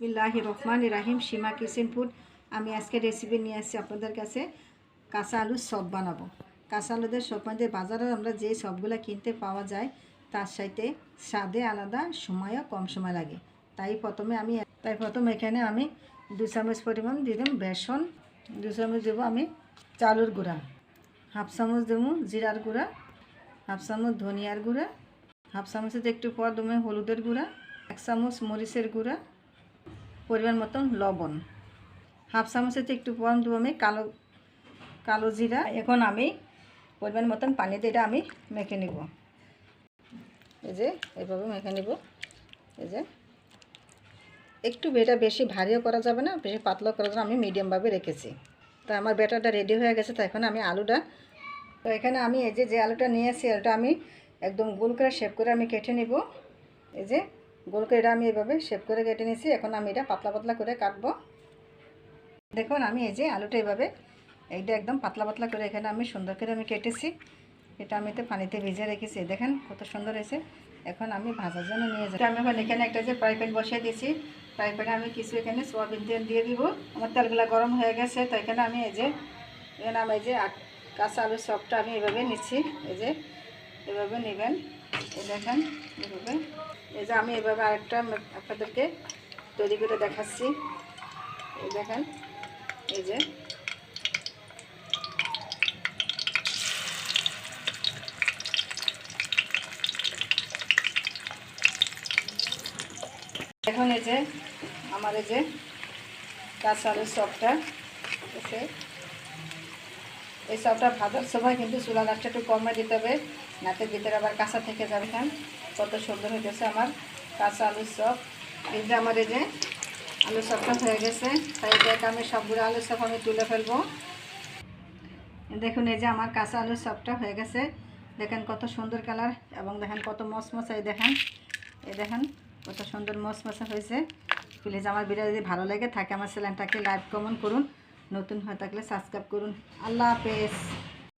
বিসমিল্লাহির রহমানির রহিম। সীমা kitchen food. আমি আজকে রেসিপি নিয়ে আসছি আপনাদের কাছে। কাঁচা আলুর চপ বানাবো। কাঁচা আলুদের চপ মধ্যে বাজারে আমরা যে সবগুলো কিনতে পাওয়া যায় তার সাথে স্বাদে আলাদা, সময়ও কম সময় লাগে। তাই প্রথমে এখানে আমি 2 চামচ পরিমাণ দিলাম বেসন, 2 চামচ দেবো আমি চালের গুঁড়া, হাফ চামচ দেবো জিরার গুঁড়া, হাফ চামচ ধনিয়ার গুঁড়া, হাফ চামচের একটু পর দেবো হলুদের গুঁড়া, 1 চামচ মরিচের গুঁড়া, পরিমাণ মতন লবণ, হাফ চামচের একটু পর দেবো আমি কালো জিরা। এখন আমি পরিমাণ মতন পানি দিয়ে এটা আমি মেখে নিব। এই যে এইভাবে মেখে নিব। এই যে একটু এটা বেশি ভারীও করা যাবে না, বেশি পাতলা করা যাবে না, আমি মিডিয়ামভাবে রেখেছি। তো আমার ব্যাটারটা রেডি হয়ে গেছে। তো এখন আমি আলুটা, তো এখানে আমি এই যে আলুটা নিয়েছি আলুটা আমি একদম গোল করে শেপ করে আমি কেটে নিব। এই যে গোল করে এটা আমি এভাবে শেপ করে কেটে নিয়েছি। এখন আমি এটা পাতলা পাতলা করে কাটবো। দেখুন আমি এই যে আলুটা এইভাবে এইটা একদম পাতলা পাতলা করে এখানে আমি সুন্দর করে আমি কেটেছি। এটা আমি তো পানিতে ভিজে রেখেছি। দেখেন কত সুন্দর হয়েছে। এখন আমি ভাজার জন্য নিয়ে যাই। আমি এখন এখানে একটা যে ফ্রাই প্যান বসিয়ে দিয়েছি। ফ্রাই প্যানে আমি কিছু এখানে সয়াবিন তেল দিয়ে দিব। আমার তেলগুলো গরম হয়ে গেছে। তো এখানে আমি এই যে কাঁচা আলুর চপটা আমি এভাবে নিচ্ছি। এই যে এভাবে নেবেন। এই দেখেন এভাবে। এই যে আমি এভাবে আরেকটা আপনাদেরকে তৈরি করে দেখাচ্ছি। এই দেখেন এই যে এখন এই যে আমার এই যে কাঁচা আলুর চপটা আছে। এই চপটা ভাজার সময় কিন্তু চুলা আঁচটা একটু কমে দিতে হবে, নাতে ভিতরে আবার কাঁচা থেকে যাবে। খান কত সুন্দর হয়েছে আমার কাঁচা আলুর চপ। এই যে আমার এই যে আলুর চপটা হয়ে গেছে। তাই এটাকে আমি সবগুলো আলুর চপ আমি তুলে ফেলবো। দেখুন এই যে আমার কাঁচা আলুর চপটা হয়ে গেছে। দেখেন কত সুন্দর কালার এবং দেখেন কত মচমচা। এই দেখেন কত সুন্দর মচমচা হয়েছে। প্লিজ আমার ভিডিও যদি ভালো লাগে থাকে আমার চ্যানেলটাকে লাইক কমেন্ট করুন, নতুন হয়ে থাকলে সাবস্ক্রাইব করুন। আল্লাহ হাফেজ।